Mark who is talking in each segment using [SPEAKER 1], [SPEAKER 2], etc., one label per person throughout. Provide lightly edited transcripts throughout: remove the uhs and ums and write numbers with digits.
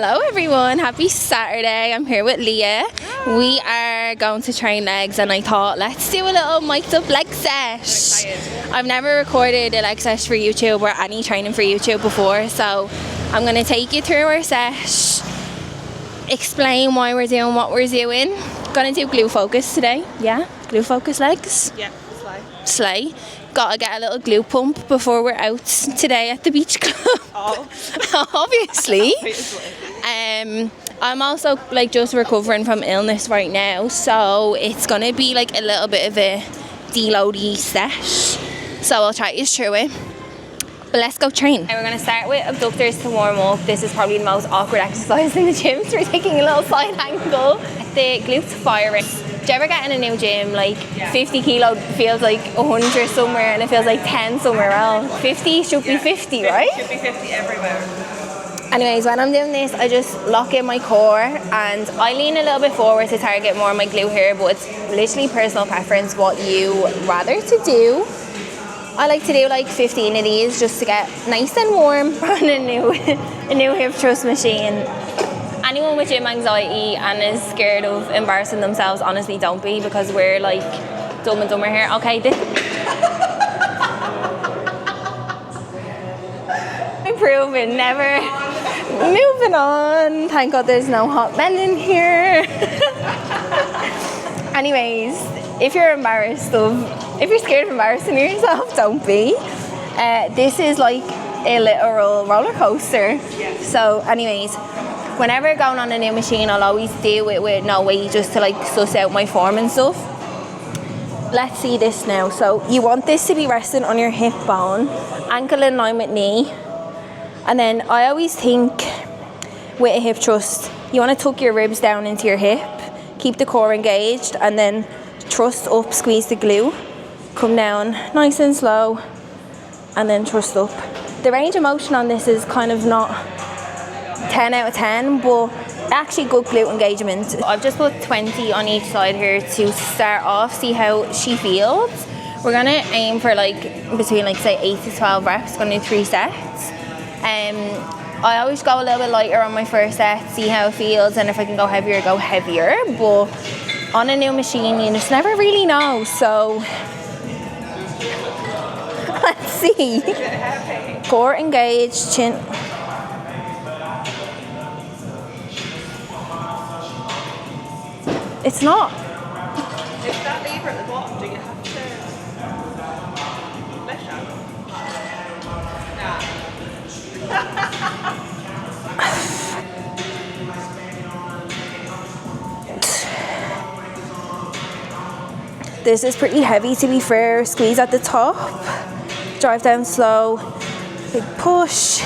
[SPEAKER 1] Hello everyone, happy Saturday. I'm here with Leah. We are going to train legs and I thought let's do a little mic'd up leg sesh. I've never recorded a leg sesh for YouTube or any training for YouTube before, so I'm going to take you through our sesh, explain why we're doing what we're doing. Gonna do glute focus today, yeah? Glute focus legs?
[SPEAKER 2] Yeah,
[SPEAKER 1] Slay. Gotta get a little glute pump before we're out today at the beach club.
[SPEAKER 2] Oh.
[SPEAKER 1] Obviously. I'm also just recovering from illness right now, so it's gonna be a little bit of a deloady sesh. So I'll try to through it. But let's go train. And we're gonna start with abductors to warm up. This is probably the most awkward exercise in the gym, so we're taking a little side angle. The glutes firing. Do you ever get in a new gym, 50 kilo feels like 100 somewhere and it feels like 10 somewhere else? 50 should be 50, right?
[SPEAKER 2] Should be 50 everywhere.
[SPEAKER 1] Anyways, when I'm doing this, I just lock in my core and I lean a little bit forward to target more of my glute here, but it's literally personal preference what you rather to do. I like to do 15 of these just to get nice and warm on a new hip thrust machine. Anyone with gym anxiety and is scared of embarrassing themselves, honestly don't be, because we're dumb and dumber here. Okay, this improving, never moving on. Thank God there's no hot men in here. Anyways, if you're scared of embarrassing yourself, don't be. This is a literal roller coaster.
[SPEAKER 2] Yeah.
[SPEAKER 1] So anyways, whenever going on a new machine, I'll always do it with no weight just to suss out my form and stuff. Let's see this now. So you want this to be resting on your hip bone, ankle in line with knee. And then I always think with a hip thrust, you want to tuck your ribs down into your hip, keep the core engaged, and then thrust up, squeeze the glute, come down nice and slow, and then thrust up. The range of motion on this is kind of not 10 out of 10, but actually good glute engagement. I've just put 20 on each side here to start off, see how she feels. We're gonna aim for between say 8 to 12 reps, gonna do 3 sets. I always go a little bit lighter on my first set, see how it feels, and if I can go heavier, go heavier. But on a new machine, you just never really know, so let's see. Core engaged, chin. It's not.
[SPEAKER 2] If that lever at the bottom, do you have to mesh out?
[SPEAKER 1] This is pretty heavy, to be fair. Squeeze at the top, drive down slow, big push.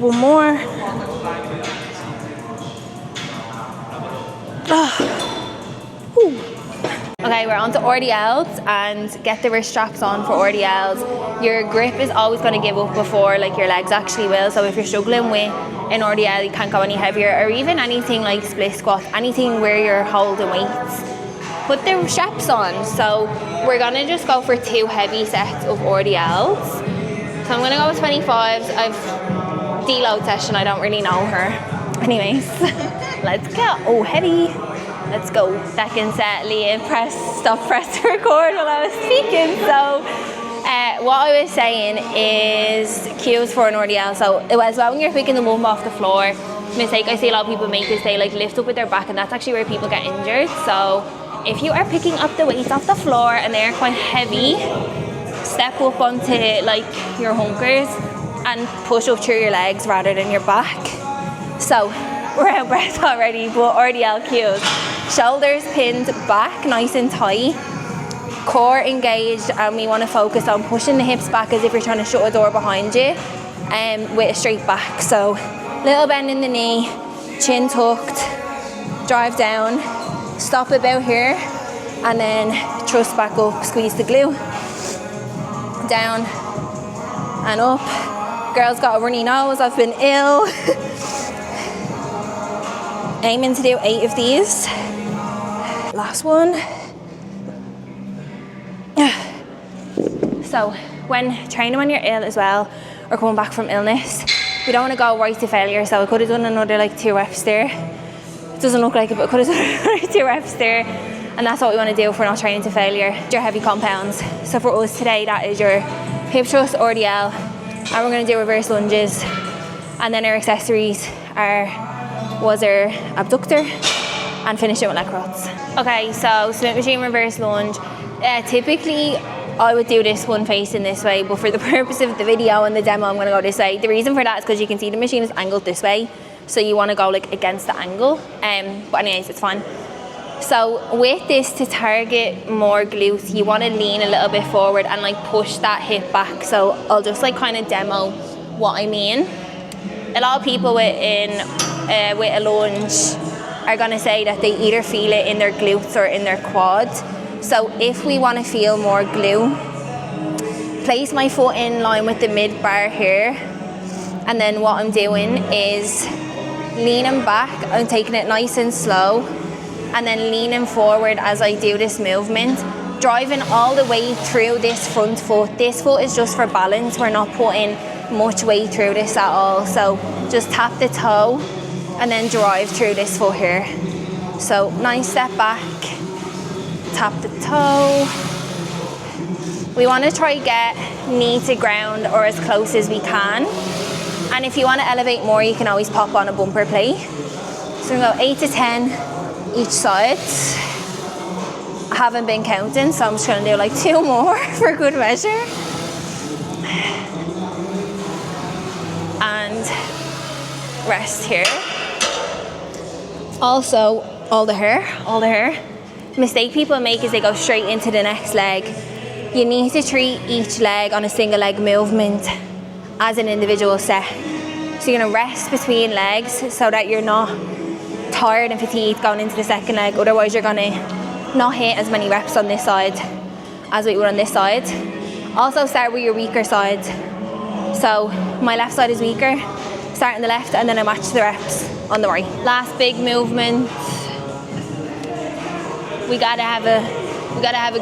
[SPEAKER 1] One more. Okay, we're on to RDLs, and get the wrist straps on for RDLs. Your grip is always going to give up before your legs actually will. So if you're struggling with an RDL, you can't go any heavier, or even anything like split squat, anything where you're holding weights, put the straps on. So we're going to just go for 2 heavy sets of RDLs. So I'm going to go with 25s. I've deload session, I don't really know her. Anyways, let's go. Oh, heavy. Let's go. Second set, Leah, stop press to record while I was speaking. So what I was saying is cues for an RDL. So as well, when you're picking them up off the floor, mistake I see a lot of people make is they lift up with their back, and that's actually where people get injured. So if you are picking up the weights off the floor and they're quite heavy, step up onto your hunkers and push up through your legs rather than your back. So we're out of breath already, but RDL cues. Shoulders pinned back, nice and tight. Core engaged, and we want to focus on pushing the hips back as if you're trying to shut a door behind you, with a straight back. So little bend in the knee, chin tucked, drive down, stop about here, and then thrust back up, squeeze the glute, down and up. Girl's got a runny nose, I've been ill. Aiming to do 8 of these. Last one. So when training when you're ill as well, or coming back from illness, we don't want to go right to failure. So I could have done another like 2 reps there. It doesn't look like it, but I could have done another 2 reps there. And that's what we want to do if we're not training to failure. Your heavy compounds. So for us today, that is your hip thrust, RDL, and we're going to do reverse lunges. And then our accessories was our abductor, and finish it with leg curls. Okay, so Smith machine reverse lunge. Typically, I would do this one facing this way, but for the purpose of the video and the demo, I'm going to go this way. The reason for that is because you can see the machine is angled this way, so you want to go like against the angle. But anyways, it's fine. So with this, to target more glutes, you want to lean a little bit forward and like push that hip back. So I'll just like kind of demo what I mean. A lot of people with a lunge are going to say that they either feel it in their glutes or in their quads. So if we want to feel more glute, place my foot in line with the mid bar here, and then what I'm doing is leaning back. I'm taking it nice and slow, and then leaning forward as I do this movement, driving all the way through this front foot. This foot is just for balance. We're not putting much weight through this at all. So just tap the toe and then drive through this foot here. So nice step back, tap the toe. We want to try get knee to ground or as close as we can. And if you want to elevate more, you can always pop on a bumper plate. So we're going to go 8 to 10 each side. I haven't been counting, so I'm just going to do like 2 more for good measure. And rest here. Also, all the hair. Mistake people make is they go straight into the next leg. You need to treat each leg on a single leg movement as an individual set. So you're going to rest between legs so that you're not tired and fatigued going into the second leg. Otherwise you're going to not hit as many reps on this side as we would on this side. Also start with your weaker side. So my left side is weaker. Start on the left and then I match the reps on the right. Last big movement. We gotta have a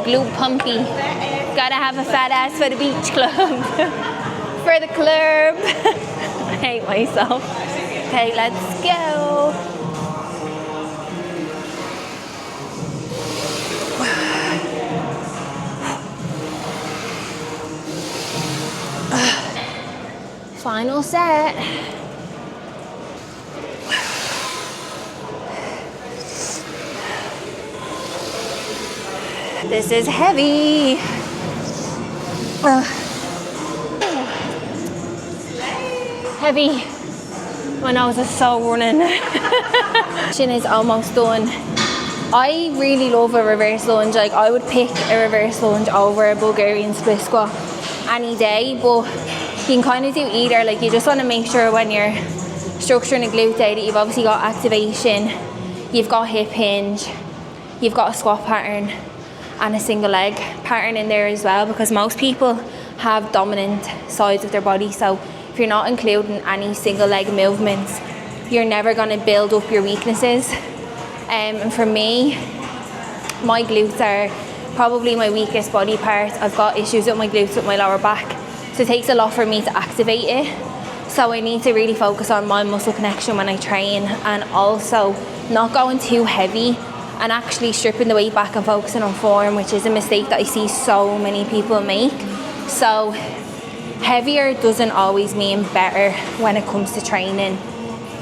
[SPEAKER 1] glute pumpy. Gotta have a fat ass for the beach club. For the club. I hate myself. Okay, let's go. Final set. This is heavy. Heavy. My nose is so running. Chin is almost done. I really love a reverse lunge. Like I would pick a reverse lunge over a Bulgarian split squat any day, but you can kind of do either. Like you just want to make sure when you're structuring a glute day that you've obviously got activation, you've got hip hinge, you've got a squat pattern and a single leg pattern in there as well, because most people have dominant sides of their body. So if you're not including any single leg movements, you're never going to build up your weaknesses. And for me, my glutes are probably my weakest body part. I've got issues with my glutes, with my lower back. So it takes a lot for me to activate it. So I need to really focus on my muscle connection when I train, and also not going too heavy and actually stripping the weight back and focusing on form, which is a mistake that I see so many people make. So heavier doesn't always mean better when it comes to training.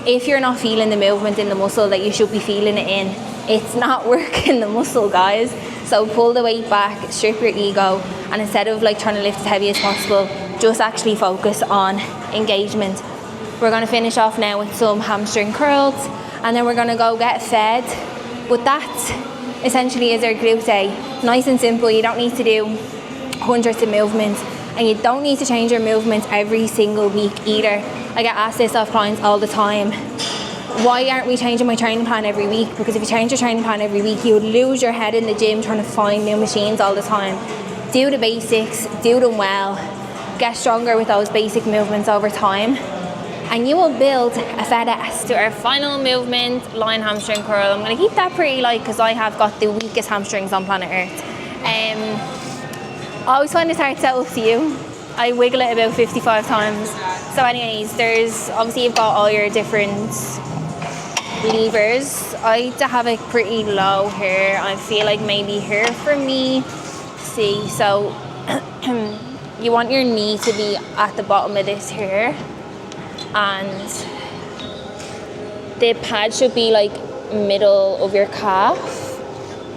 [SPEAKER 1] If you're not feeling the movement in the muscle that you should be feeling it in, it's not working the muscle, guys. So pull the weight back, strip your ego, and instead of like trying to lift as heavy as possible, just actually focus on engagement. We're going to finish off now with some hamstring curls, and then we're going to go get fed. But that essentially is our glute day. Nice and simple. You don't need to do hundreds of movements, and you don't need to change your movements every single week either. I get asked this off clients all the time. Why aren't we changing my training plan every week? Because if you change your training plan every week, you would lose your head in the gym trying to find new machines all the time. Do the basics, do them well, get stronger with those basic movements over time, and you will build a fat ass. To our final movement, lying hamstring curl. I'm going to keep that pretty light because I have got the weakest hamstrings on planet Earth. I always find it hard to set up to you. I wiggle it about 55 times. So anyways, there's obviously you've got all your different levers. I like to have it pretty low here. I feel like maybe here for me. See, so you want your knee to be at the bottom of this here, and the pad should be like middle of your calf.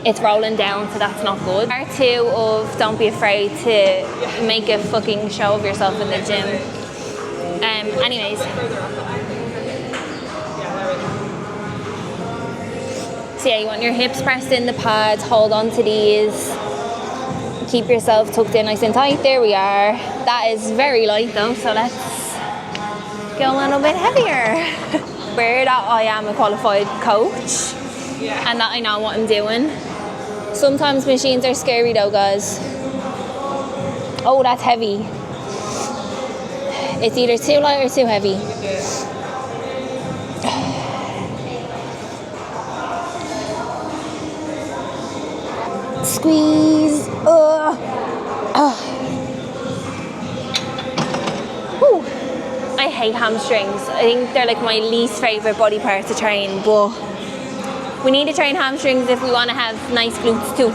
[SPEAKER 1] It's rolling down, so that's not good. Part 2 of don't be afraid to make a fucking show of yourself in the gym. Anyways. So yeah, you want your hips pressed in the pads, hold on to these. Keep yourself tucked in nice and tight. There we are. That is very light though, so let's go a little bit heavier. Where that I am a qualified coach and that I know what I'm doing. Sometimes machines are scary though, guys. Oh, that's heavy. It's either too light or too heavy. Squeeze. Whew. I hate hamstrings. I think they're like my least favourite body part to train, but we need to train hamstrings if we want to have nice glutes too.